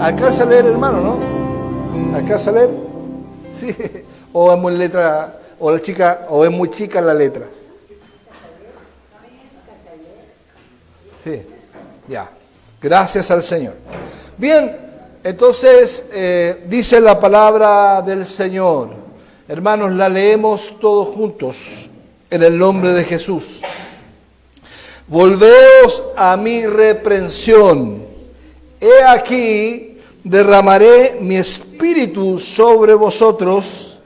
¿Alcanza a leer, hermano, no? ¿Alcanza a leer? Sí. O es muy letra, o la chica, o es muy chica la letra. Sí, ya. Gracias al Señor. Bien, entonces dice la palabra del Señor. Hermanos, la leemos todos juntos en el nombre de Jesús. Volveos a mi reprensión. He aquí, derramaré mi espíritu sobre vosotros,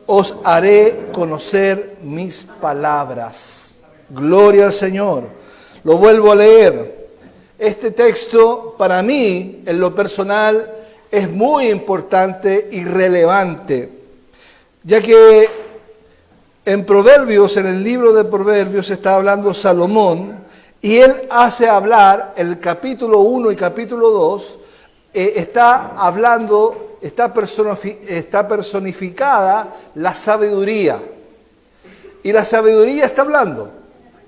os haré conocer mis palabras. Gloria al Señor. Lo vuelvo a leer. Este texto, para mí, en lo personal, es muy importante y relevante, ya que en Proverbios, en el libro de Proverbios, está hablando Salomón, y él hace hablar, el capítulo 1 y capítulo 2, está hablando, está personificada la sabiduría. Y la sabiduría está hablando.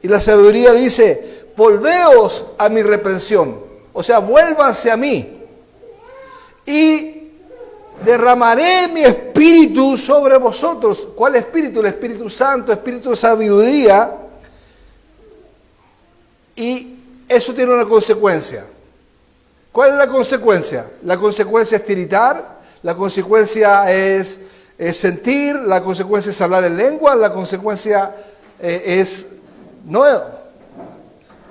Y la sabiduría dice, volveos a mi reprensión. O sea, vuélvanse a mí. Y derramaré mi espíritu sobre vosotros. ¿Cuál espíritu? El Espíritu Santo, espíritu de sabiduría. Y eso tiene una consecuencia. ¿Cuál es la consecuencia? La consecuencia es tiritar, la consecuencia es sentir, la consecuencia es hablar en lengua, la consecuencia es... No.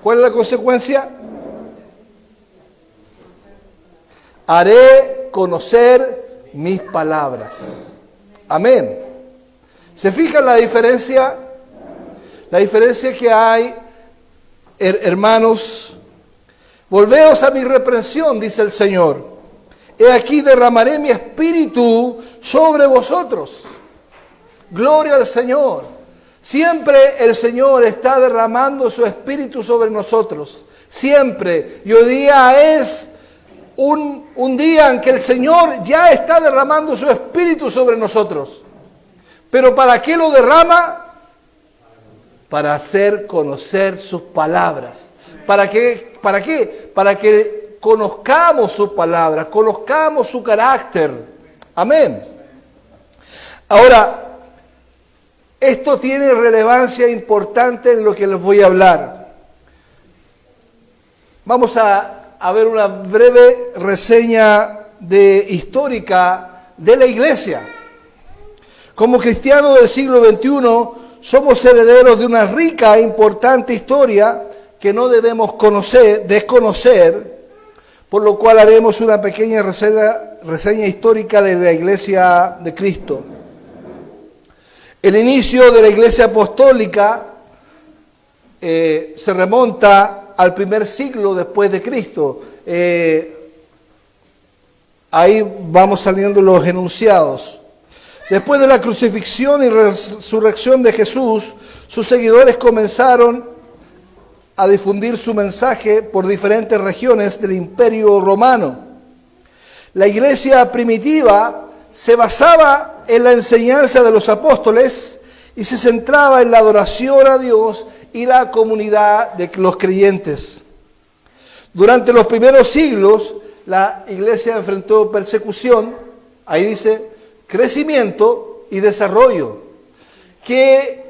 ¿Cuál es la consecuencia? Haré conocer mis palabras. Amén. ¿Se fijan la diferencia? La diferencia que hay, hermanos. Volveos a mi reprensión, dice el Señor. He aquí derramaré mi espíritu sobre vosotros. Gloria al Señor. Siempre el Señor está derramando su espíritu sobre nosotros. Siempre. Y hoy día es un día en que el Señor ya está derramando su espíritu sobre nosotros. ¿Pero para qué lo derrama? Para hacer conocer sus palabras. ¿Para qué? Para que conozcamos sus palabras, conozcamos su carácter. Amén. Ahora, esto tiene relevancia importante en lo que les voy a hablar. Vamos a ver una breve reseña histórica de la Iglesia. Como cristianos del siglo XXI, somos herederos de una rica e importante historia que no debemos desconocer, por lo cual haremos una pequeña reseña histórica de la Iglesia de Cristo. El inicio de la Iglesia Apostólica se remonta al primer siglo después de Cristo. Ahí vamos saliendo los enunciados. Después de la crucifixión y resurrección de Jesús, sus seguidores comenzaron a difundir su mensaje por diferentes regiones del Imperio Romano. La iglesia primitiva se basaba en la enseñanza de los apóstoles y se centraba en la adoración a Dios y la comunidad de los creyentes. Durante los primeros siglos, la iglesia enfrentó persecución, ahí dice, crecimiento y desarrollo. Qué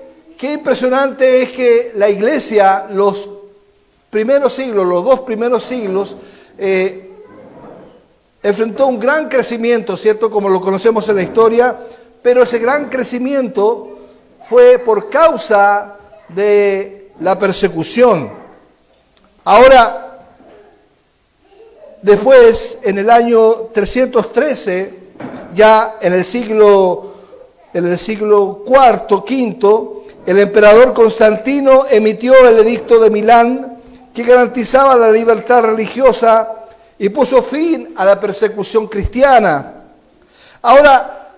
impresionante es que la iglesia, los dos primeros siglos, enfrentó un gran crecimiento, ¿cierto? Como lo conocemos en la historia, pero ese gran crecimiento fue por causa de la persecución. Ahora, después, en el año 313, ya en el siglo IV, V, el emperador Constantino emitió el edicto de Milán que garantizaba la libertad religiosa y puso fin a la persecución cristiana. Ahora,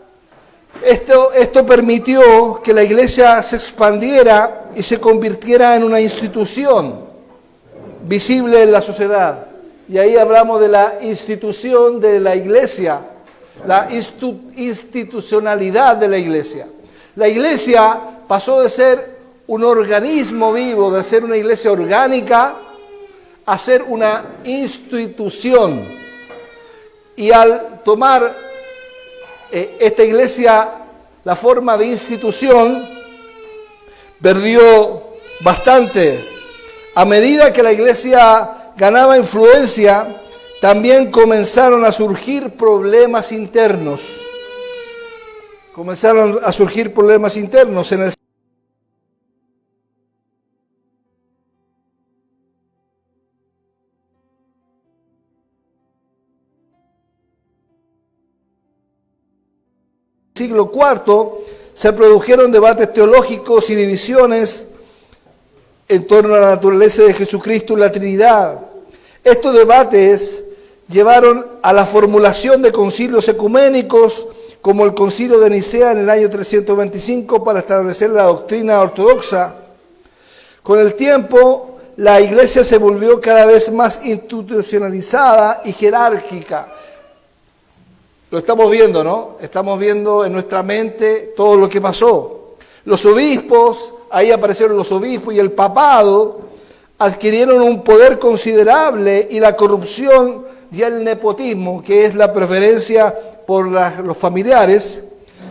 esto permitió que la iglesia se expandiera y se convirtiera en una institución visible en la sociedad. Y ahí hablamos de la institución de la iglesia, la institucionalidad de la iglesia. La iglesia pasó de ser un organismo vivo, de ser una iglesia orgánica, a ser una institución. Y al tomar esta iglesia la forma de institución, perdió bastante. A medida que la iglesia ganaba influencia, también comenzaron a surgir problemas internos. Comenzaron a surgir problemas internos en el siglo IV. Se produjeron debates teológicos y divisiones en torno a la naturaleza de Jesucristo y la Trinidad. Estos debates llevaron a la formulación de concilios ecuménicos, como el concilio de Nicea en el año 325 para establecer la doctrina ortodoxa. Con el tiempo, la iglesia se volvió cada vez más institucionalizada y jerárquica. Lo estamos viendo, ¿no? Estamos viendo en nuestra mente todo lo que pasó. Los obispos, ahí aparecieron los obispos y el papado, adquirieron un poder considerable y la corrupción y el nepotismo, que es la preferencia por los familiares,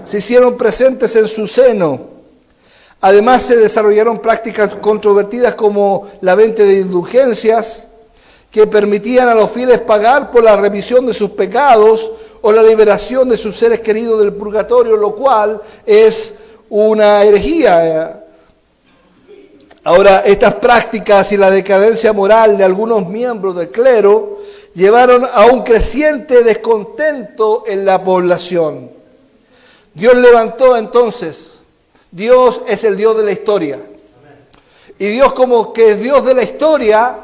se hicieron presentes en su seno. Además se desarrollaron prácticas controvertidas como la venta de indulgencias, que permitían a los fieles pagar por la remisión de sus pecados o la liberación de sus seres queridos del purgatorio, lo cual es una herejía. Ahora, estas prácticas y la decadencia moral de algunos miembros del clero llevaron a un creciente descontento en la población. Dios levantó entonces, Dios es el Dios de la historia. Y Dios, como que es Dios de la historia,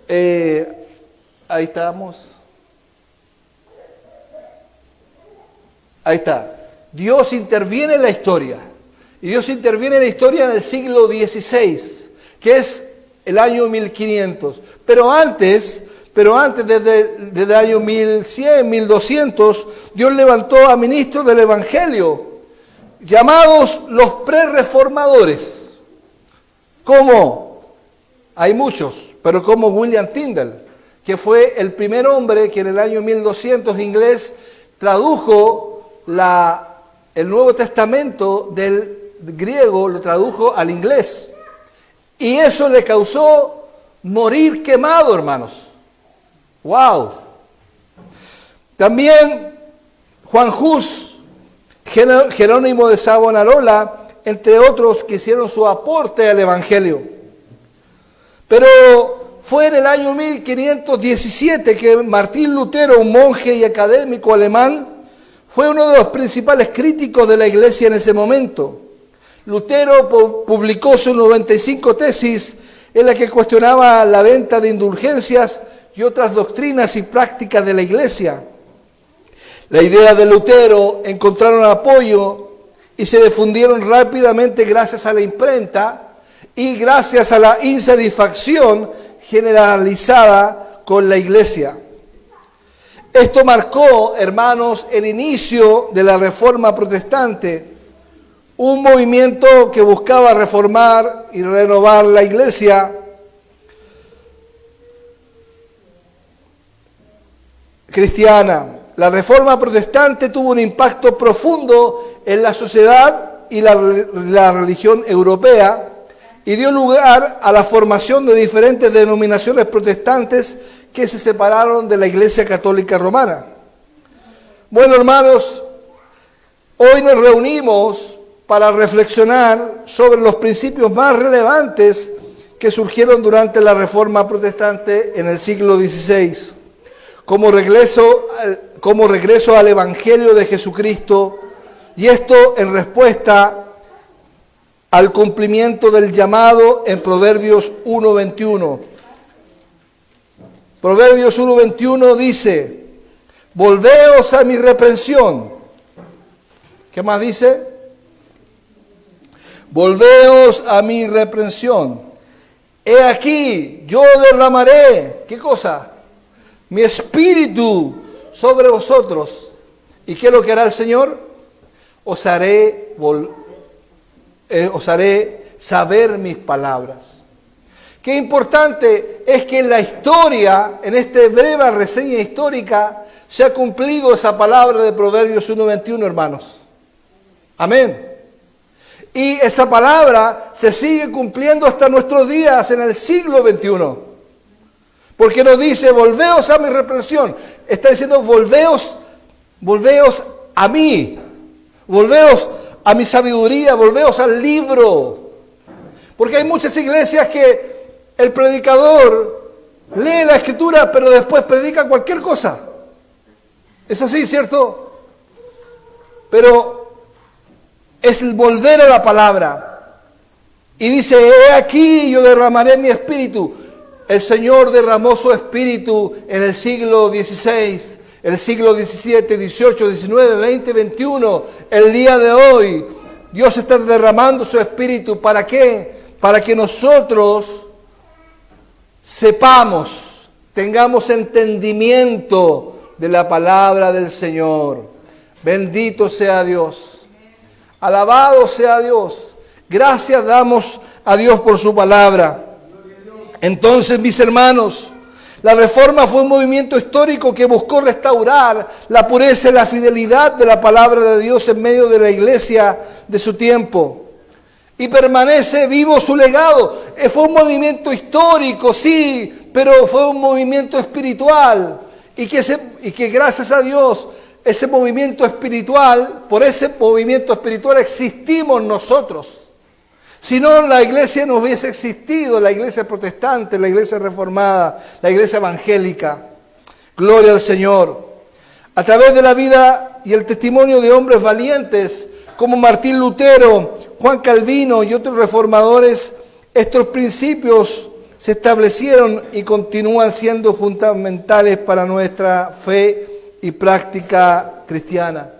ahí estamos. Ahí está. Dios interviene en la historia. Y Dios interviene en la historia en el siglo XVI, que es el año 1500. Pero antes desde el año 1100, 1200, Dios levantó a ministros del Evangelio, llamados los prerreformadores. ¿Cómo? Hay muchos, pero como William Tyndale, que fue el primer hombre que en el año 1200 inglés tradujo el Nuevo Testamento del griego, lo tradujo al inglés. Y eso le causó morir quemado, hermanos. ¡Wow! También Juan Hus, Jerónimo de Savonarola, entre otros que hicieron su aporte al Evangelio. Pero fue en el año 1517 que Martín Lutero, un monje y académico alemán, fue uno de los principales críticos de la iglesia en ese momento. Lutero publicó sus 95 tesis en las que cuestionaba la venta de indulgencias y otras doctrinas y prácticas de la iglesia. La idea de Lutero encontraron apoyo y se difundieron rápidamente gracias a la imprenta y gracias a la insatisfacción generalizada con la iglesia. Esto marcó, hermanos, el inicio de la Reforma Protestante, un movimiento que buscaba reformar y renovar la iglesia cristiana. La Reforma Protestante tuvo un impacto profundo en la sociedad y la religión europea y dio lugar a la formación de diferentes denominaciones protestantes que se separaron de la Iglesia Católica Romana. Bueno, hermanos, hoy nos reunimos para reflexionar sobre los principios más relevantes que surgieron durante la Reforma Protestante en el siglo XVI, como regreso al Evangelio de Jesucristo, y esto en respuesta al cumplimiento del llamado en Proverbios 1:21. Proverbios 1:21 dice: volveos a mi reprensión. ¿Qué más dice? Volveos a mi reprensión. He aquí, yo derramaré, ¿qué cosa? Mi espíritu sobre vosotros. ¿Y qué es lo que hará el Señor? Os haré saber mis palabras. Qué importante es que en la historia, en esta breve reseña histórica, se ha cumplido esa palabra de Proverbios 1:21, hermanos. Amén. Y esa palabra se sigue cumpliendo hasta nuestros días en el siglo XXI. Porque nos dice, volveos a mi reprensión. Está diciendo, volveos a mí. Volveos a mi sabiduría, volveos al libro. Porque hay muchas iglesias que el predicador lee la Escritura, pero después predica cualquier cosa. Es así, ¿cierto? Pero es el volver a la palabra. Y dice, he aquí yo derramaré mi espíritu. El Señor derramó su espíritu en el siglo XVI, el siglo XVII, XVIII, XIX, XX, XXI. El día de hoy, Dios está derramando su espíritu. ¿Para qué? Para que nosotros sepamos, tengamos entendimiento de la palabra del Señor. Bendito sea Dios. Alabado sea Dios. Gracias damos a Dios por su palabra. Entonces, mis hermanos, la Reforma fue un movimiento histórico que buscó restaurar la pureza y la fidelidad de la palabra de Dios en medio de la iglesia de su tiempo. Y permanece vivo su legado. Fue un movimiento histórico, sí, pero fue un movimiento espiritual. Y que gracias a Dios, ese movimiento espiritual, por ese movimiento espiritual existimos nosotros. Si no, la iglesia no hubiese existido, la iglesia protestante, la iglesia reformada, la iglesia evangélica. Gloria al Señor. A través de la vida y el testimonio de hombres valientes como Martín Lutero, Juan Calvino y otros reformadores, estos principios se establecieron y continúan siendo fundamentales para nuestra fe y práctica cristiana.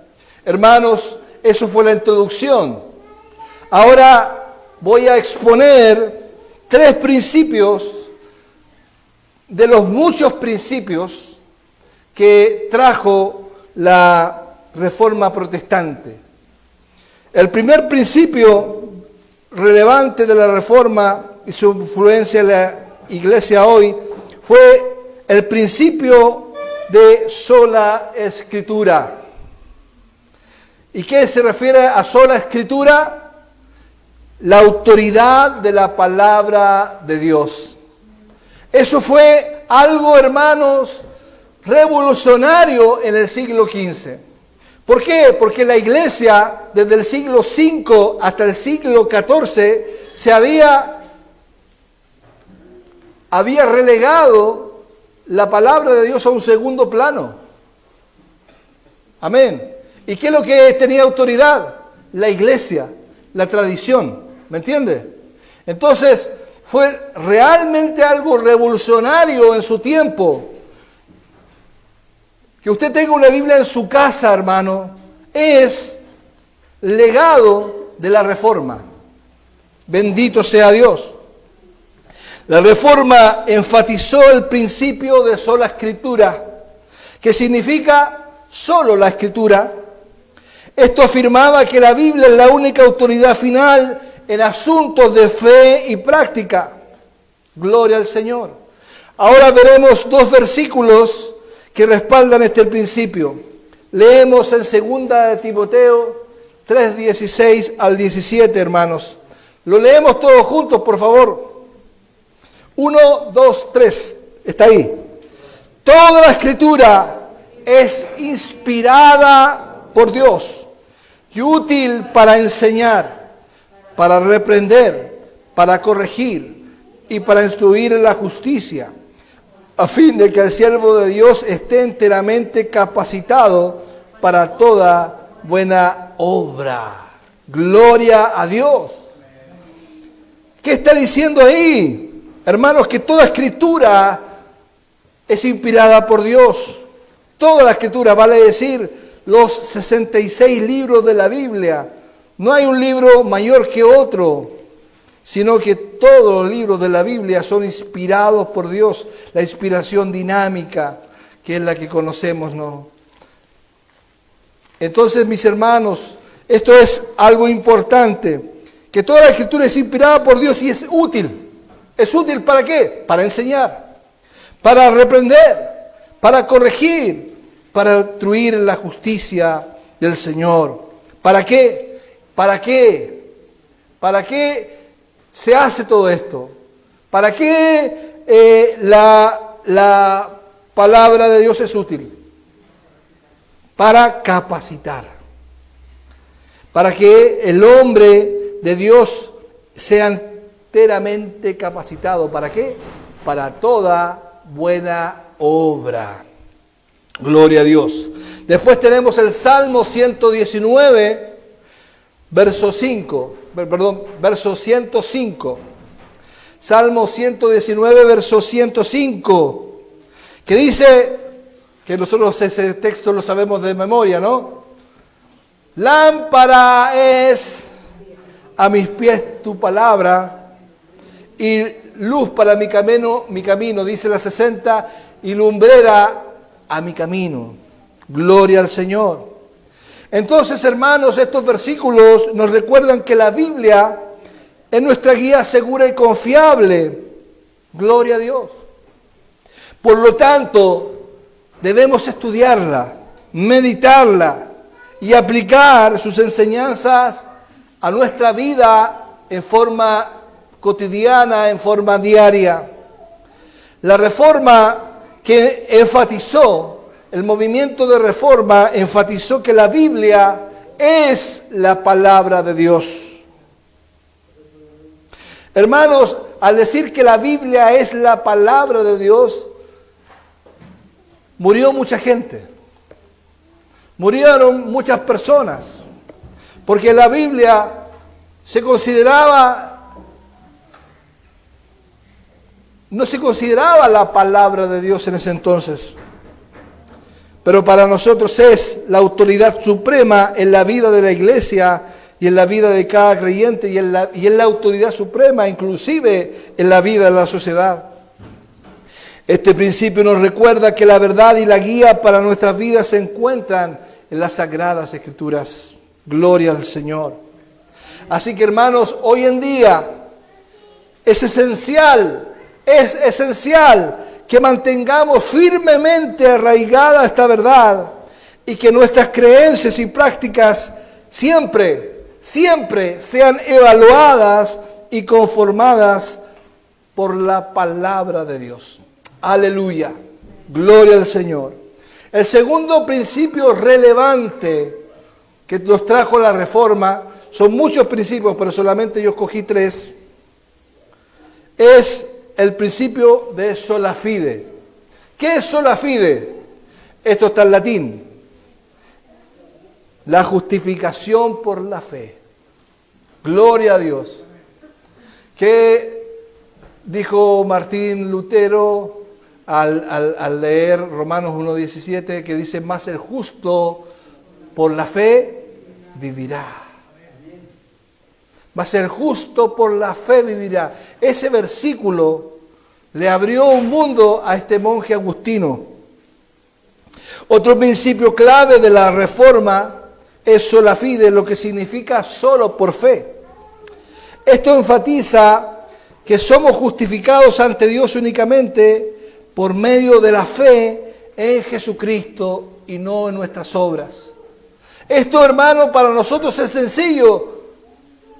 Hermanos, eso fue la introducción. Ahora voy a exponer 3 principios de los muchos principios que trajo la Reforma Protestante. El primer principio relevante de la Reforma y su influencia en la Iglesia hoy fue el principio de sola Escritura. ¿Y qué se refiere a sola Escritura? La autoridad de la palabra de Dios. Eso fue algo, hermanos, revolucionario en el siglo XV. ¿Por qué? Porque la iglesia, desde el siglo V hasta el siglo XIV, se había relegado la palabra de Dios a un segundo plano. Amén. ¿Y qué es lo que tenía autoridad? La iglesia, la tradición. ¿Me entiende? Entonces, fue realmente algo revolucionario en su tiempo. Que usted tenga una Biblia en su casa, hermano, es legado de la Reforma. Bendito sea Dios. La Reforma enfatizó el principio de sola Escritura, que significa solo la Escritura. Esto afirmaba que la Biblia es la única autoridad final en asuntos de fe y práctica. Gloria al Señor. Ahora veremos 2 versículos que respaldan este principio. Leemos en 2 de Timoteo 3:16 al 17, hermanos. Lo leemos todos juntos, por favor. 1, 2, 3. Está ahí. Toda la Escritura es inspirada por Dios y útil para enseñar, para reprender, para corregir y para instruir en la justicia, a fin de que el siervo de Dios esté enteramente capacitado para toda buena obra. Gloria a Dios. ¿Qué está diciendo ahí? Hermanos, que toda Escritura es inspirada por Dios. Toda la Escritura, vale decir, los 66 libros de la Biblia. No hay un libro mayor que otro, sino que todos los libros de la Biblia son inspirados por Dios. La inspiración dinámica, que es la que conocemos, ¿no? Entonces, mis hermanos, esto es algo importante, que toda la Escritura es inspirada por Dios y es útil. ¿Es útil para qué? Para enseñar, para reprender, para corregir, para instruir en la justicia del Señor. ¿Para qué? ¿Para qué? ¿Para qué se hace todo esto? ¿Para qué la palabra de Dios es útil? Para capacitar. Para que el hombre de Dios sea enteramente capacitado. ¿Para qué? Para toda buena obra. Gloria a Dios. Después tenemos el Salmo 119, verso 5. Verso 105. Salmo 119, verso 105. Que dice, que nosotros ese texto lo sabemos de memoria, ¿no? Lámpara es a mis pies tu palabra y luz para mi camino, dice la 60, y lumbrera a mi camino. Gloria al Señor. Entonces, hermanos, estos versículos nos recuerdan que la Biblia es nuestra guía segura y confiable. Gloria a Dios. Por lo tanto, debemos estudiarla, meditarla y aplicar sus enseñanzas a nuestra vida en forma cotidiana, en forma diaria. La reforma que enfatizó, el movimiento de reforma enfatizó que la Biblia es la palabra de Dios. Hermanos, al decir que la Biblia es la palabra de Dios, murió mucha gente, murieron muchas personas, porque la Biblia no se consideraba la palabra de Dios en ese entonces, pero para nosotros es la autoridad suprema en la vida de la iglesia y en la vida de cada creyente y en la autoridad suprema inclusive en la vida de la sociedad. Este principio nos recuerda que la verdad y la guía para nuestras vidas se encuentran en las Sagradas Escrituras. Gloria al Señor. Así que, hermanos, hoy en día es esencial que mantengamos firmemente arraigada esta verdad y que nuestras creencias y prácticas siempre sean evaluadas y conformadas por la palabra de Dios. Aleluya, gloria al Señor. El segundo principio relevante que nos trajo la Reforma, son muchos principios, pero solamente yo escogí 3, es el principio de sola fide. ¿Qué es sola fide? Esto está en latín. La justificación por la fe. Gloria a Dios. ¿Qué dijo Martín Lutero al leer Romanos 1:17, que dice, más el justo por la fe vivirá? Más el justo por la fe vivirá. Ese versículo le abrió un mundo a este monje agustino. Otro principio clave de la Reforma es sola fide, lo que significa solo por fe. Esto enfatiza que somos justificados ante Dios únicamente por medio de la fe en Jesucristo y no en nuestras obras. Esto, hermano, para nosotros es sencillo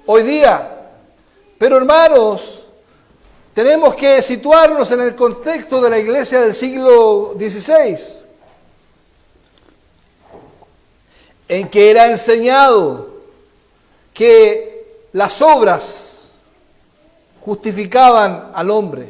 hoy día, pero hermanos, tenemos que situarnos en el contexto de la iglesia del siglo XVI, en que era enseñado que las obras justificaban al hombre.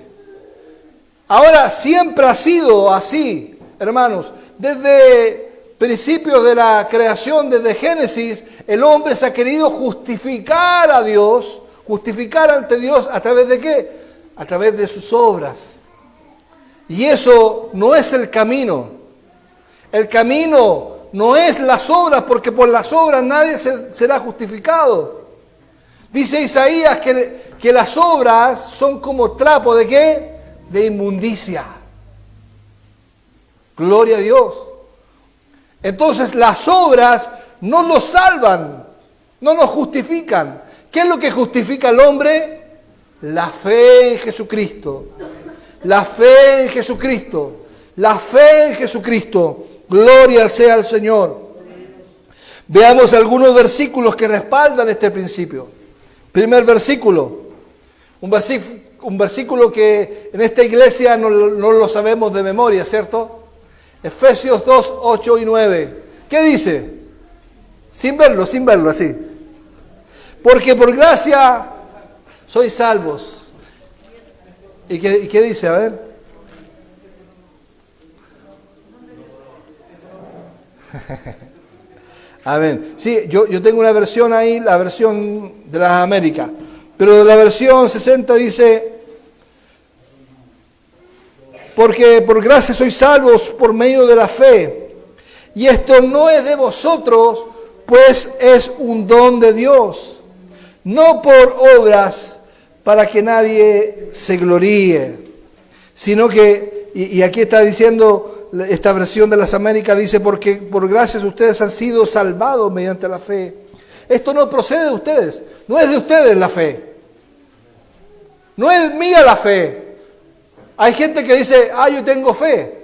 Ahora siempre ha sido así, hermanos. Desde principios de la creación, desde Génesis, el hombre se ha querido justificar a Dios, justificar ante Dios, ¿a través de qué? A través de sus obras. Y eso no es el camino. El camino no es las obras, porque por las obras nadie será justificado. Dice Isaías que las obras son como trapo ¿de qué? De inmundicia. Gloria a Dios. Entonces las obras no nos salvan, no nos justifican. ¿Qué es lo que justifica al hombre? La fe en Jesucristo. La fe en Jesucristo. La fe en Jesucristo. Gloria sea al Señor. Veamos algunos versículos que respaldan este principio. Primer versículo. Un versículo que en esta iglesia no lo sabemos de memoria, ¿cierto? Efesios 2, 8 y 9. ¿Qué dice? Sin verlo, así. Porque por gracia sois salvos. ¿Y qué dice? A ver. Amén. Sí, yo tengo una versión ahí, la versión de las Américas. Pero de la versión 60 dice: porque por gracia sois salvos por medio de la fe. Y esto no es de vosotros, pues es un don de Dios. No por obras para que nadie se gloríe. Sino que, y aquí está diciendo, esta versión de las Américas dice: porque por gracias ustedes han sido salvados mediante la fe. Esto no procede de ustedes, no es de ustedes la fe. No es mía la fe. Hay gente que dice: yo tengo fe.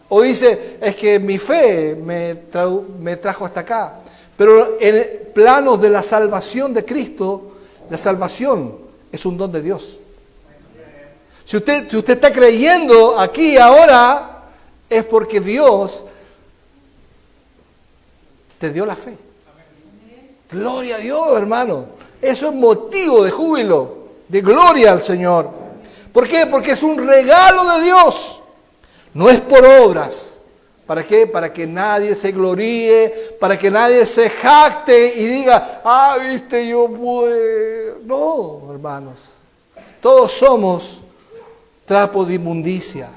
O dice: es que mi fe me trajo hasta acá. Pero en planos de la salvación de Cristo, la salvación es un don de Dios. Si usted está creyendo aquí ahora, es porque Dios te dio la fe. Gloria a Dios, hermano. Eso es motivo de júbilo, de gloria al Señor. ¿Por qué? Porque es un regalo de Dios. No es por obras. ¿Para qué? Para que nadie se gloríe, para que nadie se jacte y diga: viste, yo pude. No, hermanos. Todos somos trapo de inmundicia.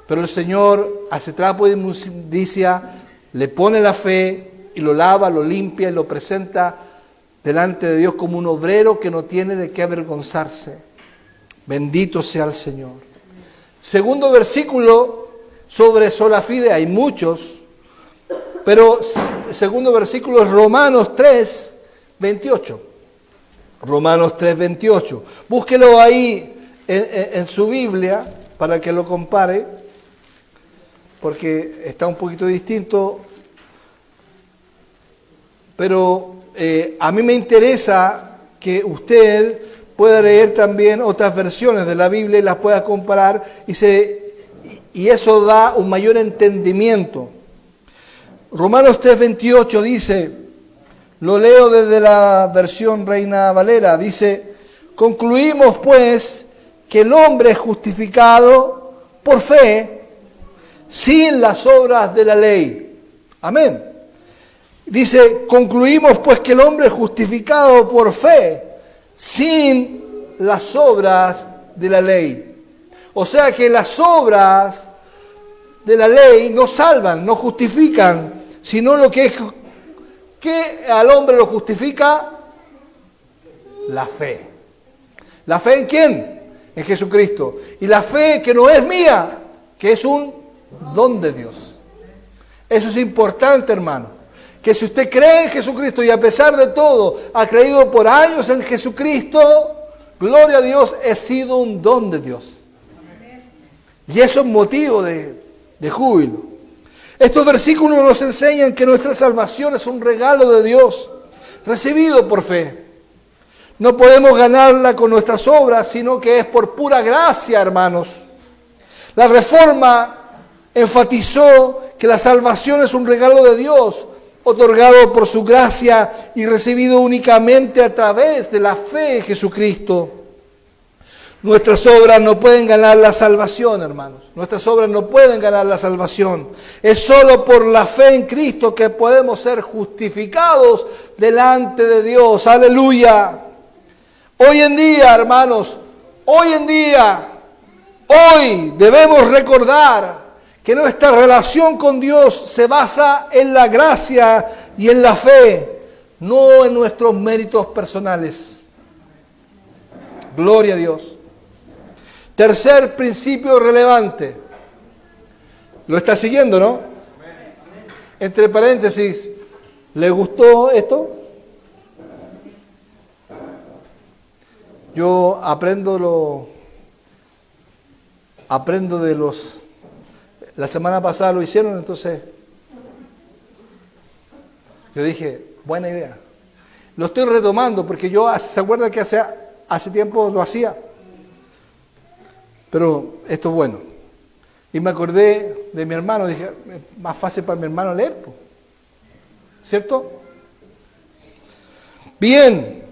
Pero el Señor a ese trapo de inmundicia le pone la fe y lo lava, lo limpia y lo presenta delante de Dios como un obrero que no tiene de qué avergonzarse. Bendito sea el Señor. Segundo versículo sobre sola fide, hay muchos, pero el segundo versículo es Romanos 3, 28. Romanos 3, 28. Búsquelo ahí en su Biblia para que lo compare, porque está un poquito distinto, pero a mí me interesa que usted pueda leer también otras versiones de la Biblia y las pueda comparar y eso da un mayor entendimiento. Romanos 3:28 dice, lo leo desde la versión Reina Valera, dice: concluimos pues que el hombre es justificado por fe sin las obras de la ley. Amén. Dice: concluimos pues que el hombre es justificado por fe sin las obras de la ley. O sea que las obras de la ley no salvan, no justifican, sino lo que es que al hombre lo justifica: la fe. ¿La fe en quién? En Jesucristo. Y la fe que no es mía, que es un don de Dios. Eso es importante, hermano. Que si usted cree en Jesucristo y a pesar de todo ha creído por años en Jesucristo, gloria a Dios, ha sido un don de Dios. Y eso es motivo de júbilo. Estos versículos nos enseñan que nuestra salvación es un regalo de Dios, recibido por fe. No podemos ganarla con nuestras obras, sino que es por pura gracia, hermanos. La Reforma enfatizó que la salvación es un regalo de Dios, otorgado por su gracia y recibido únicamente a través de la fe en Jesucristo. Nuestras obras no pueden ganar la salvación, hermanos. Nuestras obras no pueden ganar la salvación. Es solo por la fe en Cristo que podemos ser justificados delante de Dios. ¡Aleluya! Hoy en día, hermanos, hoy debemos recordar que nuestra relación con Dios se basa en la gracia y en la fe, no en nuestros méritos personales. Gloria a Dios. Tercer principio relevante. Lo está siguiendo, ¿no? Entre paréntesis, ¿le gustó esto? Yo aprendo de los... La semana pasada lo hicieron, entonces yo dije, buena idea. Lo estoy retomando porque ¿se acuerda que hace tiempo lo hacía? Pero esto es bueno. Y me acordé de mi hermano, dije, es más fácil para mi hermano leer, ¿cierto? Bien,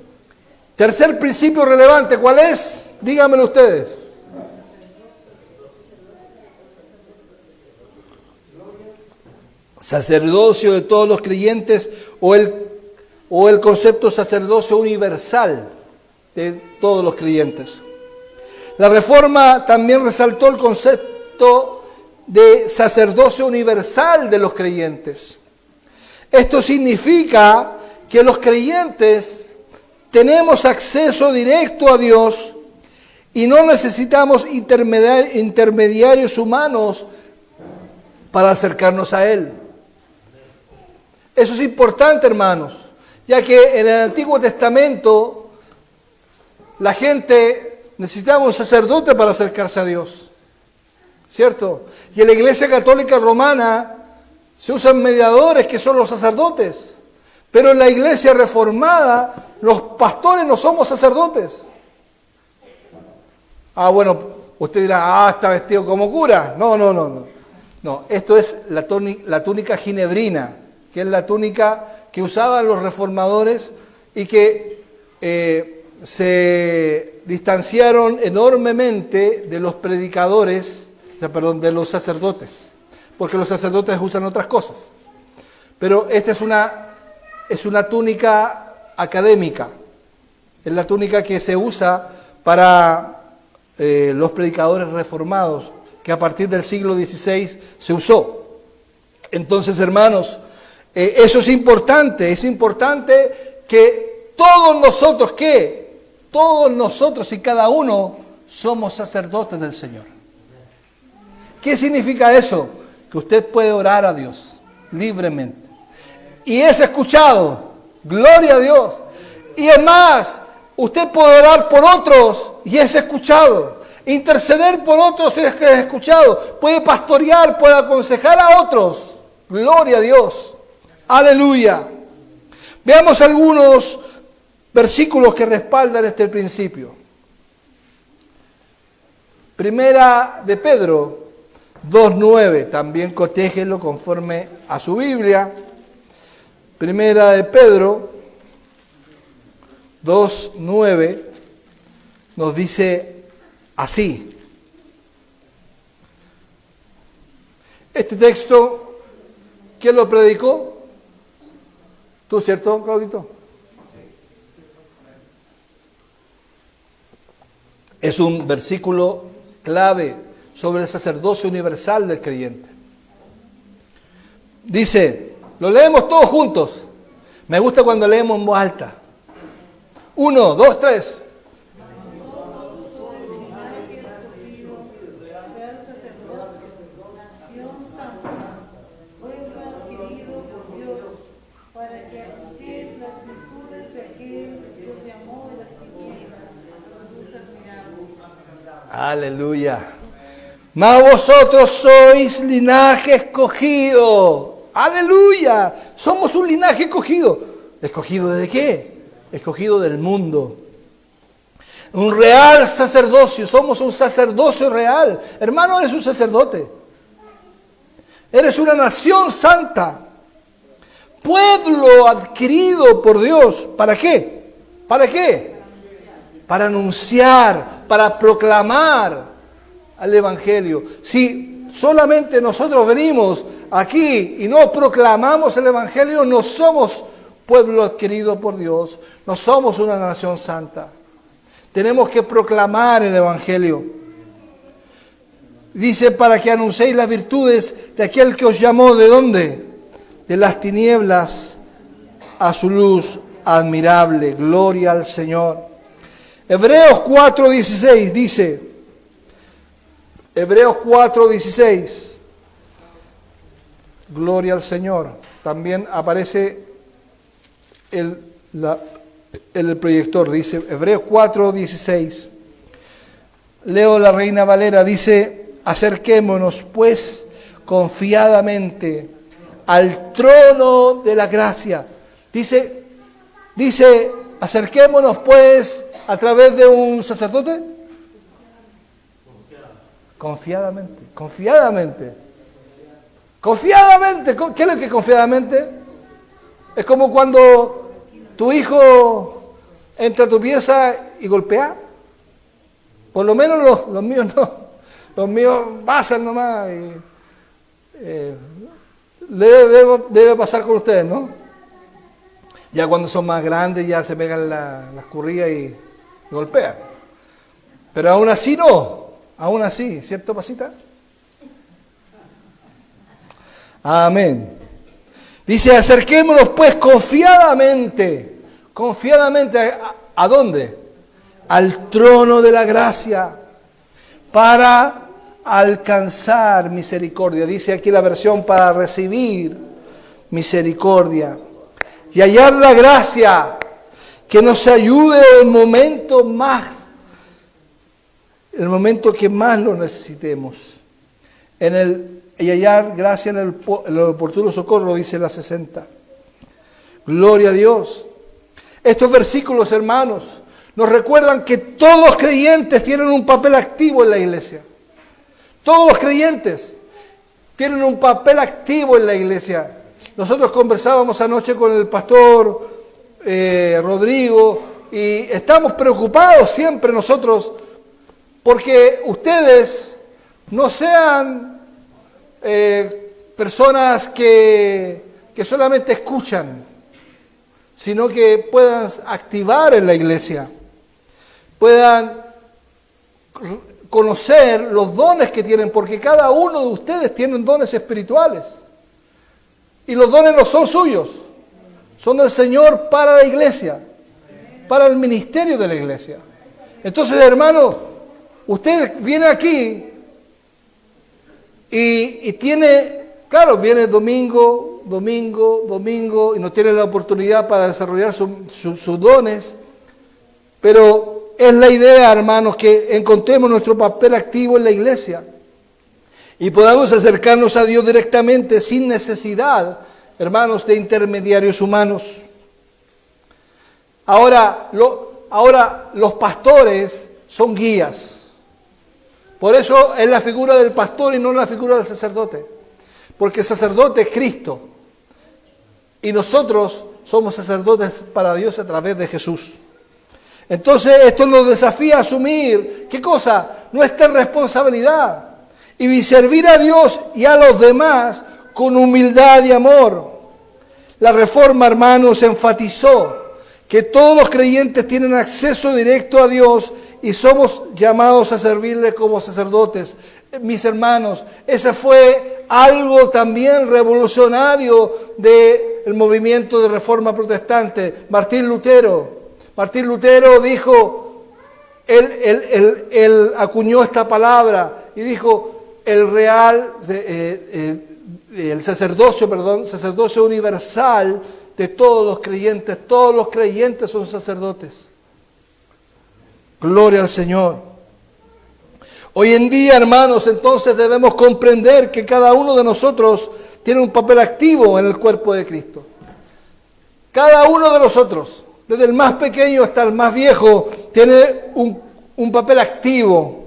tercer principio relevante, ¿cuál es? Díganmelo ustedes. Sacerdocio de todos los creyentes o el concepto sacerdocio universal de todos los creyentes. La Reforma también resaltó el concepto de sacerdocio universal de los creyentes. Esto significa que los creyentes tenemos acceso directo a Dios y no necesitamos intermediarios humanos para acercarnos a Él. Eso es importante, hermanos, ya que en el Antiguo Testamento la gente necesitaba un sacerdote para acercarse a Dios, ¿cierto? Y en la Iglesia Católica Romana se usan mediadores que son los sacerdotes, pero en la Iglesia Reformada los pastores no somos sacerdotes. Bueno, usted dirá, está vestido como cura. No, esto es la túnica ginebrina, que es la túnica que usaban los reformadores y que se distanciaron enormemente de los predicadores, de los sacerdotes, porque los sacerdotes usan otras cosas. Pero esta es una túnica académica, es la túnica que se usa para los predicadores reformados, que a partir del siglo XVI se usó. Entonces, hermanos, eso es importante que todos nosotros y cada uno somos sacerdotes del Señor. ¿Qué significa eso? Que usted puede orar a Dios libremente. Y es escuchado. Gloria a Dios. Y es más, usted puede orar por otros y es escuchado. Interceder por otros es escuchado. Puede pastorear, puede aconsejar a otros. Gloria a Dios. Aleluya. Veamos algunos versículos que respaldan este principio. Primera de Pedro 2:9, también cotéjelo conforme a su Biblia. Primera de Pedro 2:9 nos dice así. Este texto, ¿quién lo predicó? ¿Tú, cierto, Claudito? Es un versículo clave sobre el sacerdocio universal del creyente. Dice, lo leemos todos juntos. Me gusta cuando leemos en voz alta. 1, 2, 3. Aleluya. Mas vosotros sois linaje escogido. Aleluya. Somos un linaje escogido. ¿Escogido de qué? Escogido del mundo. Un real sacerdocio. Somos un sacerdocio real. Hermano, eres un sacerdote. Eres una nación santa. Pueblo adquirido por Dios. ¿Para qué? ¿Para qué? Para anunciar, para proclamar al Evangelio. Si solamente nosotros venimos aquí y no proclamamos el Evangelio, no somos pueblo adquirido por Dios, no somos una nación santa. Tenemos que proclamar el Evangelio. Dice, para que anunciéis las virtudes de aquel que os llamó, ¿de dónde? De las tinieblas a su luz admirable. Gloria al Señor. Hebreos 4:16 dice, Hebreos 4:16, gloria al Señor. También aparece en el proyector, dice Hebreos 4:16. Leo la Reina Valera, dice: acerquémonos pues confiadamente al trono de la gracia. Dice, acerquémonos pues a través de un sacerdote. Confiadamente. ¿Qué es lo que es confiadamente? Es como cuando tu hijo entra a tu pieza y golpea. Por lo menos los míos no. Los míos pasan nomás. Debe pasar con ustedes, ¿no? Ya cuando son más grandes ya se pegan las currillas y golpean. Pero aún así no. Aún así, ¿cierto, Pasita? Amén. Dice: acerquémonos pues confiadamente. ¿Confiadamente a dónde? Al trono de la gracia, para alcanzar misericordia. Dice aquí la versión: para recibir misericordia y hallar la gracia que nos ayude en el momento que más lo necesitemos. Y hallar gracia en el oportuno socorro, dice la 60. Gloria a Dios. Estos versículos, hermanos, nos recuerdan que todos los creyentes tienen un papel activo en la iglesia. Todos los creyentes tienen un papel activo en la iglesia. Nosotros conversábamos anoche con el pastor Rodrigo y estamos preocupados siempre nosotros porque ustedes no sean personas que solamente escuchan, sino que puedan activar en la iglesia, puedan conocer los dones que tienen, porque cada uno de ustedes tiene dones espirituales. Y los dones no son suyos, son del Señor para la iglesia, para el ministerio de la iglesia. Entonces, hermano, usted viene aquí y tiene, claro, viene domingo, y no tiene la oportunidad para desarrollar sus dones, pero es la idea, hermanos, que encontremos nuestro papel activo en la iglesia y podamos acercarnos a Dios directamente sin necesidad, hermanos, de intermediarios humanos. Ahora los pastores son guías. Por eso es la figura del pastor y no la figura del sacerdote. Porque el sacerdote es Cristo. Y nosotros somos sacerdotes para Dios a través de Jesús. Entonces esto nos desafía a asumir, ¿qué cosa? Nuestra responsabilidad. Y servir a Dios y a los demás con humildad y amor. La Reforma, hermanos, enfatizó que todos los creyentes tienen acceso directo a Dios y somos llamados a servirle como sacerdotes. Mis hermanos, ese fue algo también revolucionario del movimiento de Reforma Protestante. Martín Lutero dijo, él acuñó esta palabra y dijo, el sacerdocio universal de todos los creyentes son sacerdotes. Gloria al Señor. Hoy en día, hermanos, entonces debemos comprender que cada uno de nosotros tiene un papel activo en el cuerpo de Cristo. Cada uno de nosotros, desde el más pequeño hasta el más viejo, tiene un papel activo.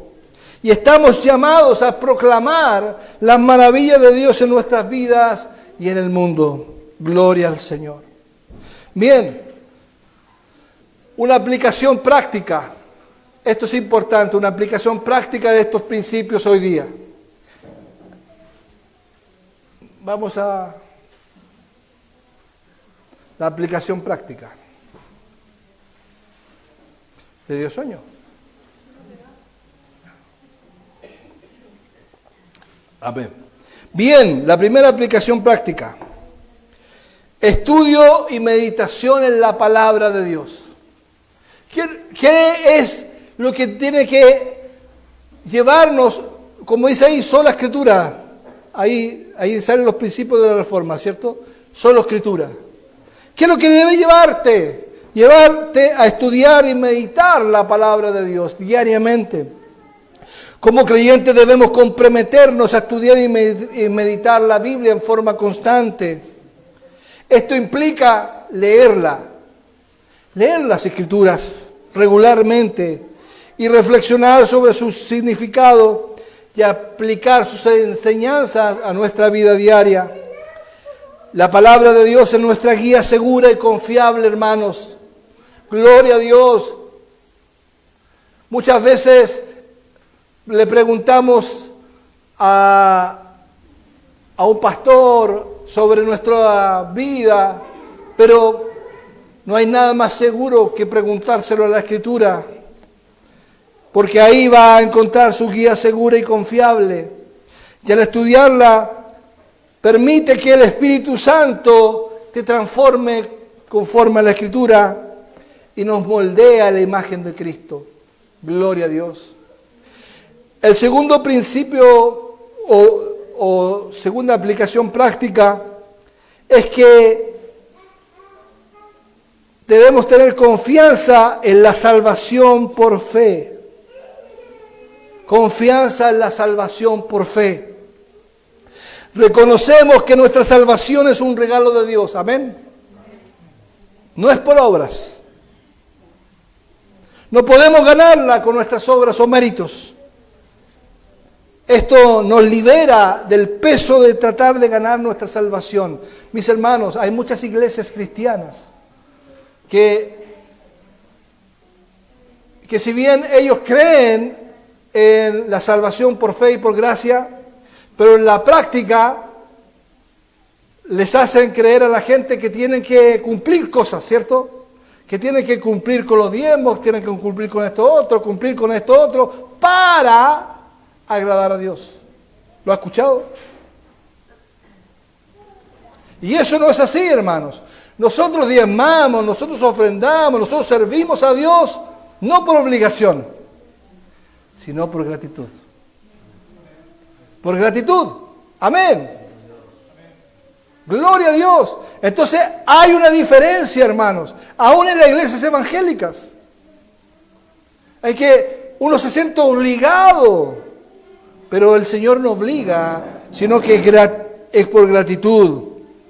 Y estamos llamados a proclamar las maravillas de Dios en nuestras vidas y en el mundo. Gloria al Señor. Bien, una aplicación práctica. Esto es importante, una aplicación práctica de estos principios hoy día. Vamos a la aplicación práctica. ¿Le dio sueño? Amén. Bien, la primera aplicación práctica. Estudio y meditación en la palabra de Dios. ¿Qué es lo que tiene que llevarnos, como dice ahí, sola escritura? Ahí salen los principios de la Reforma, ¿cierto? Solo escritura. ¿Qué es lo que debe llevarte? llevarte a estudiar y meditar la palabra de Dios diariamente. Como creyentes debemos comprometernos a estudiar y meditar la Biblia en forma constante. Esto implica leer las Escrituras regularmente y reflexionar sobre su significado y aplicar sus enseñanzas a nuestra vida diaria. La palabra de Dios es nuestra guía segura y confiable, hermanos. Gloria a Dios. Muchas veces le preguntamos a un pastor sobre nuestra vida, pero no hay nada más seguro que preguntárselo a la Escritura, porque ahí va a encontrar su guía segura y confiable. Y al estudiarla, permite que el Espíritu Santo te transforme conforme a la Escritura y nos moldea a la imagen de Cristo. Gloria a Dios. El segundo principio o segunda aplicación práctica es que debemos tener confianza en la salvación por fe. Confianza en la salvación por fe. Reconocemos que nuestra salvación es un regalo de Dios. Amén. No es por obras. No podemos ganarla con nuestras obras o méritos. Esto nos libera del peso de tratar de ganar nuestra salvación. Mis hermanos, hay muchas iglesias cristianas que si bien ellos creen en la salvación por fe y por gracia, pero en la práctica les hacen creer a la gente que tienen que cumplir cosas, ¿cierto? Que tienen que cumplir con los diezmos, tienen que cumplir con esto otro, para agradar a Dios. ¿Lo ha escuchado? Y eso no es así, hermanos. Nosotros diezmamos, nosotros ofrendamos, nosotros servimos a Dios, no por obligación, sino por gratitud. Por gratitud. Amén. Gloria a Dios. Entonces hay una diferencia, hermanos, aún en las iglesias evangélicas. Hay que uno se siente obligado, pero el Señor no obliga, sino que es por gratitud.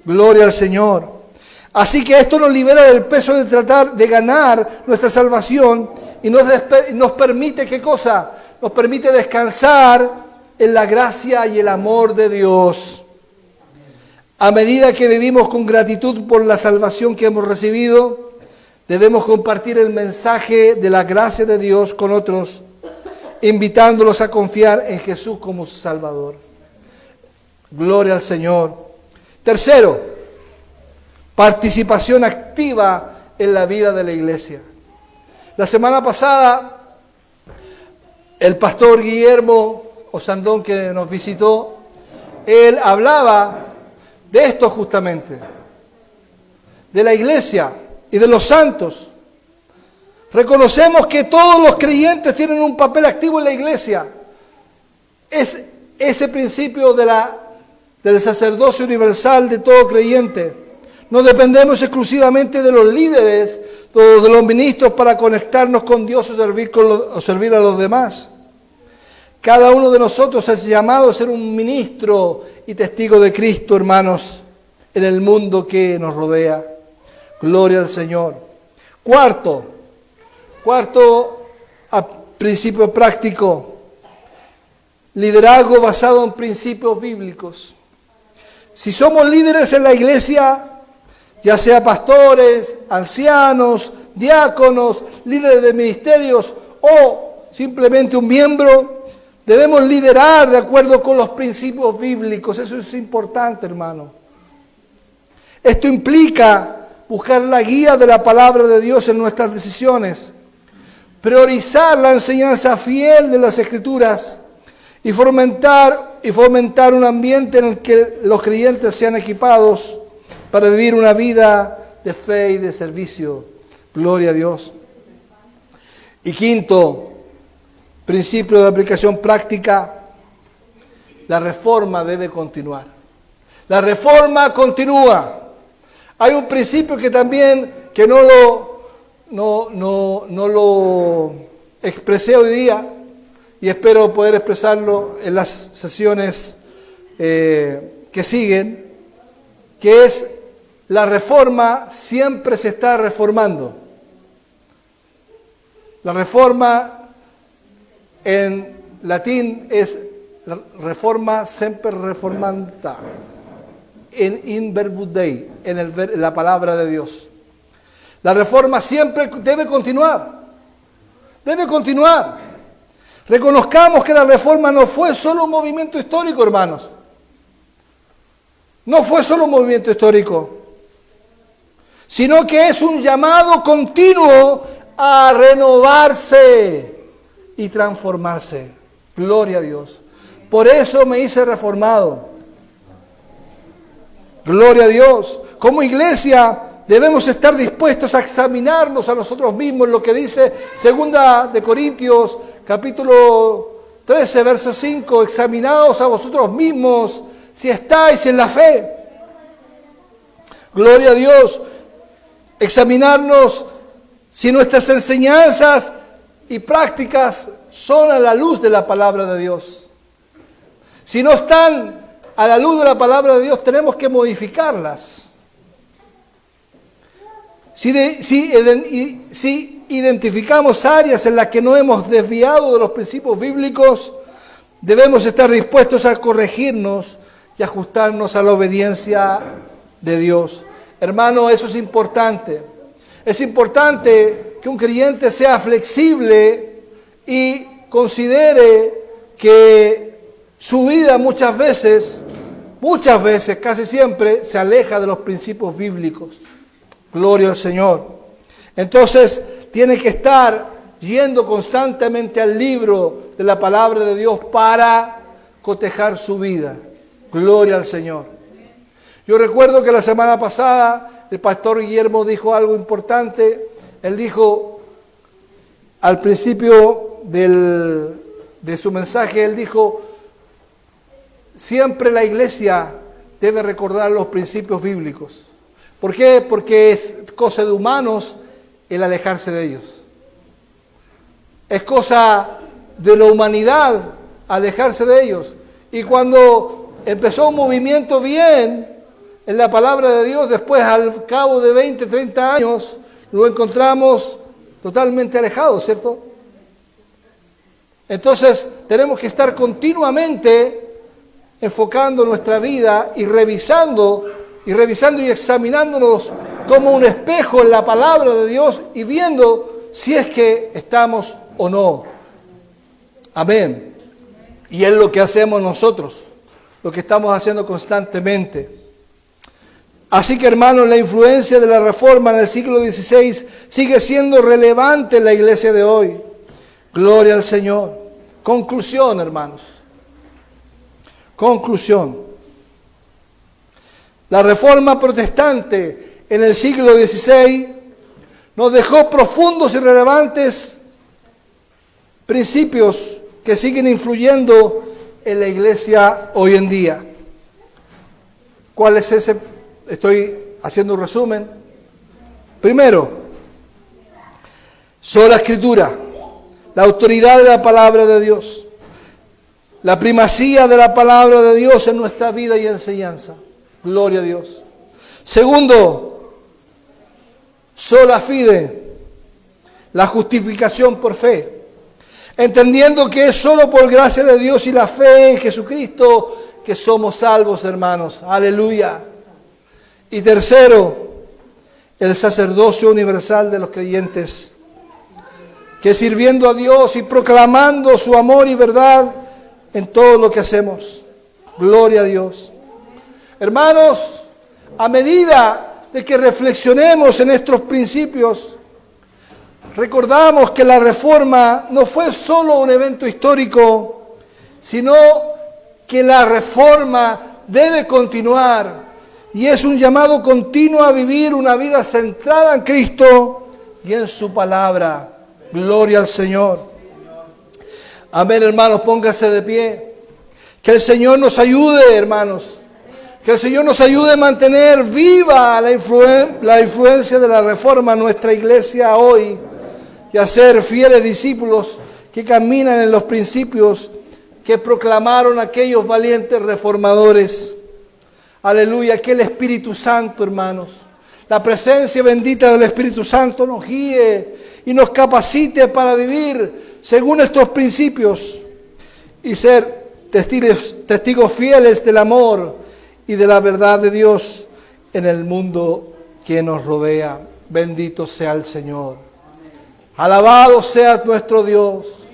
Gloria al Señor. Así que esto nos libera del peso de tratar de ganar nuestra salvación y nos permite, ¿qué cosa? Nos permite descansar en la gracia y el amor de Dios. A medida que vivimos con gratitud por la salvación que hemos recibido, debemos compartir el mensaje de la gracia de Dios con otros, invitándolos a confiar en Jesús como su Salvador. Gloria al Señor. Tercero, participación activa en la vida de la iglesia. La semana pasada, el pastor Guillermo Osandón, que nos visitó, él hablaba de esto justamente, de la iglesia y de los santos. Reconocemos que todos los creyentes tienen un papel activo en la iglesia. Es ese principio del sacerdocio universal de todo creyente. No dependemos exclusivamente de los líderes o de los ministros para conectarnos con Dios o servir a los demás. Cada uno de nosotros es llamado a ser un ministro y testigo de Cristo, hermanos, en el mundo que nos rodea. Gloria al Señor. Cuarto principio práctico, liderazgo basado en principios bíblicos. Si somos líderes en la iglesia, ya sea pastores, ancianos, diáconos, líderes de ministerios o simplemente un miembro, debemos liderar de acuerdo con los principios bíblicos. Eso es importante, hermano. Esto implica buscar la guía de la palabra de Dios en nuestras decisiones, priorizar la enseñanza fiel de las Escrituras y fomentar un ambiente en el que los creyentes sean equipados para vivir una vida de fe y de servicio. Gloria a Dios. Y quinto, principio de aplicación práctica, la reforma debe continuar. La reforma continúa. Hay un principio que también, que no no lo expresé hoy día y espero poder expresarlo en las sesiones que siguen, que es la reforma siempre se está reformando. La reforma en latín es reforma semper reformanda, in verbum Dei, en la palabra de Dios. La reforma siempre debe continuar, debe continuar. Reconozcamos que la reforma no fue solo un movimiento histórico, hermanos. No fue solo un movimiento histórico, sino que es un llamado continuo a renovarse y transformarse. Gloria a Dios. Por eso me hice reformado. Gloria a Dios. Como iglesia debemos estar dispuestos a examinarnos a nosotros mismos, lo que dice 2 de Corintios, capítulo 13, verso 5, examinaos a vosotros mismos si estáis en la fe. Gloria a Dios. Examinarnos si nuestras enseñanzas y prácticas son a la luz de la palabra de Dios. Si no están a la luz de la palabra de Dios, tenemos que modificarlas. Si identificamos áreas en las que no hemos desviado de los principios bíblicos, debemos estar dispuestos a corregirnos y ajustarnos a la obediencia de Dios. Hermano, eso es importante. Es importante que un creyente sea flexible y considere que su vida muchas veces, casi siempre, se aleja de los principios bíblicos. Gloria al Señor. Entonces, tiene que estar yendo constantemente al libro de la palabra de Dios para cotejar su vida. Gloria al Señor. Yo recuerdo que la semana pasada el pastor Guillermo dijo algo importante. Él dijo, al principio de su mensaje, él dijo, siempre la iglesia debe recordar los principios bíblicos. ¿Por qué? Porque es cosa de humanos el alejarse de ellos. Es cosa de la humanidad alejarse de ellos. Y cuando empezó un movimiento bien en la palabra de Dios, después al cabo de 20, 30 años, lo encontramos totalmente alejado, ¿cierto? Entonces tenemos que estar continuamente enfocando nuestra vida y revisando y examinándonos como un espejo en la palabra de Dios y viendo si es que estamos o no. Amén. Y es lo que hacemos nosotros, lo que estamos haciendo constantemente. Así que, hermanos, la influencia de la Reforma en el siglo XVI sigue siendo relevante en la iglesia de hoy. Gloria al Señor. Conclusión, hermanos. Conclusión. La Reforma protestante en el siglo XVI nos dejó profundos y relevantes principios que siguen influyendo en la iglesia hoy en día. ¿Cuál es ese? Estoy haciendo un resumen. Primero, sola Escritura, la autoridad de la palabra de Dios, la primacía de la palabra de Dios en nuestra vida y enseñanza. Gloria a Dios. Segundo, sola fide, la justificación por fe, entendiendo que es solo por gracia de Dios y la fe en Jesucristo que somos salvos, hermanos. Aleluya. Y tercero, el sacerdocio universal de los creyentes, que sirviendo a Dios y proclamando su amor y verdad en todo lo que hacemos. Gloria a Dios. Hermanos, a medida de que reflexionemos en estos principios, recordamos que la Reforma no fue solo un evento histórico, sino que la Reforma debe continuar y es un llamado continuo a vivir una vida centrada en Cristo y en su palabra. Gloria al Señor. Amén, hermanos, pónganse de pie. Que el Señor nos ayude, hermanos. Que el Señor nos ayude a mantener viva la influencia de la Reforma en nuestra iglesia hoy y a ser fieles discípulos que caminan en los principios que proclamaron aquellos valientes reformadores. Aleluya, que el Espíritu Santo, hermanos, la presencia bendita del Espíritu Santo nos guíe y nos capacite para vivir según estos principios y ser testigos fieles del amor y de la verdad de Dios en el mundo que nos rodea. Bendito sea el Señor. Alabado sea nuestro Dios.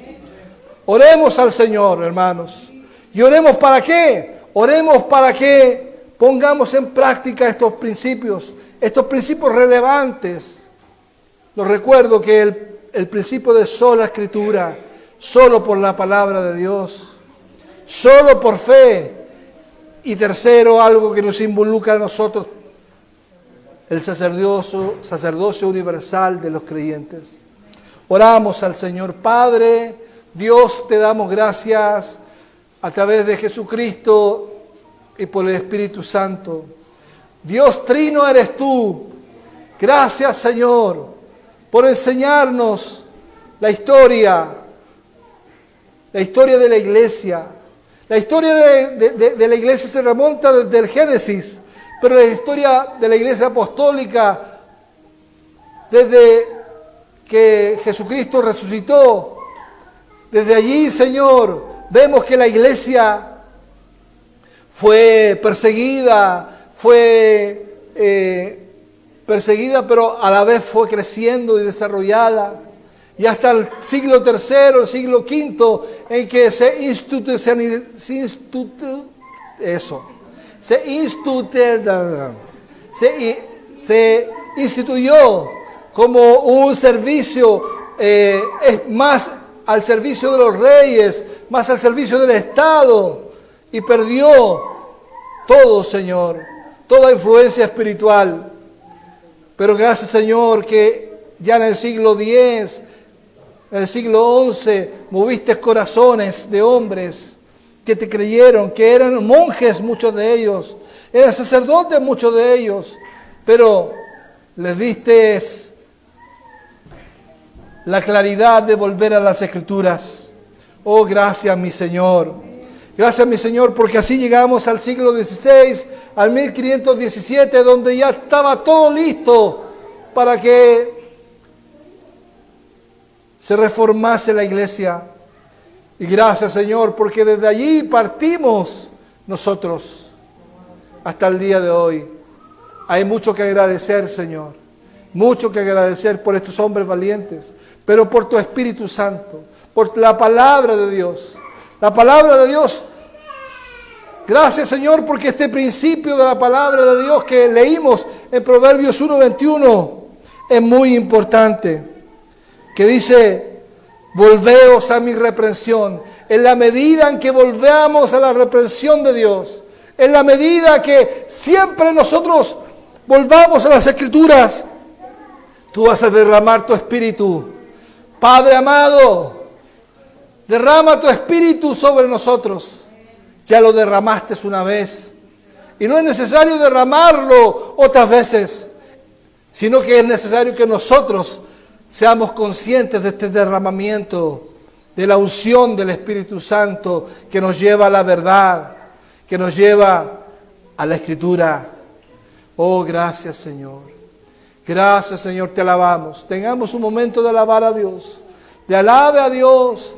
Oremos al Señor, hermanos. ¿Y oremos para qué? Oremos para que pongamos en práctica estos principios relevantes. Los recuerdo que el principio de sola escritura, solo por la palabra de Dios, solo por fe. Y tercero, algo que nos involucra a nosotros, el sacerdocio universal de los creyentes. Oramos al Señor. Padre, Dios, te damos gracias a través de Jesucristo y por el Espíritu Santo. Dios trino eres tú. Gracias, Señor, por enseñarnos la historia de la iglesia. La historia de la iglesia se remonta desde el Génesis, pero la historia de la iglesia apostólica, desde que Jesucristo resucitó, desde allí, Señor, vemos que la iglesia fue perseguida, pero a la vez fue creciendo y desarrollada. Y hasta el siglo III, el siglo V, en que se instituyó como un servicio, más al servicio de los reyes, más al servicio del Estado, y perdió todo, Señor, toda influencia espiritual. Pero gracias, Señor, que ya en el siglo X, en el siglo XI, moviste corazones de hombres que te creyeron, que eran monjes muchos de ellos, eran sacerdotes muchos de ellos, pero les diste la claridad de volver a las Escrituras. Oh, gracias, mi Señor. Gracias, mi Señor, porque así llegamos al siglo XVI, al 1517, donde ya estaba todo listo para que se reformase la iglesia. Y gracias, Señor, porque desde allí partimos nosotros hasta el día de hoy. Hay mucho que agradecer, Señor. Mucho que agradecer por estos hombres valientes, pero por tu Espíritu Santo, por la palabra de Dios. La palabra de Dios. Gracias, Señor, porque este principio de la palabra de Dios que leímos en Proverbios 1:21 es muy importante. Que dice, volveos a mi reprensión. En la medida en que volvamos a la reprensión de Dios, en la medida que siempre nosotros volvamos a las Escrituras, tú vas a derramar tu espíritu. Padre amado, derrama tu espíritu sobre nosotros. Ya lo derramaste una vez. Y no es necesario derramarlo otras veces, sino que es necesario que nosotros seamos conscientes de este derramamiento, de la unción del Espíritu Santo que nos lleva a la verdad, que nos lleva a la Escritura. Oh, gracias, Señor. Gracias, Señor, te alabamos. Tengamos un momento de alabar a Dios, de alabe a Dios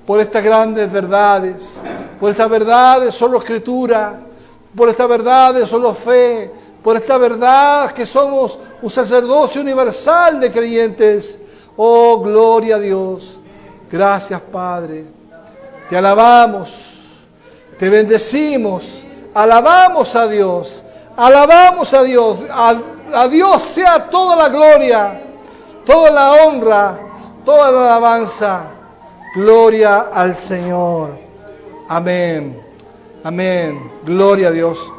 por estas grandes verdades, por estas verdades solo Escritura, por estas verdades solo fe, por esta verdad que somos un sacerdocio universal de creyentes. Oh, gloria a Dios. Gracias, Padre. Te alabamos, te bendecimos, alabamos a Dios, alabamos a Dios. A Dios sea toda la gloria, toda la honra, toda la alabanza. Gloria al Señor. Amén. Amén. Gloria a Dios.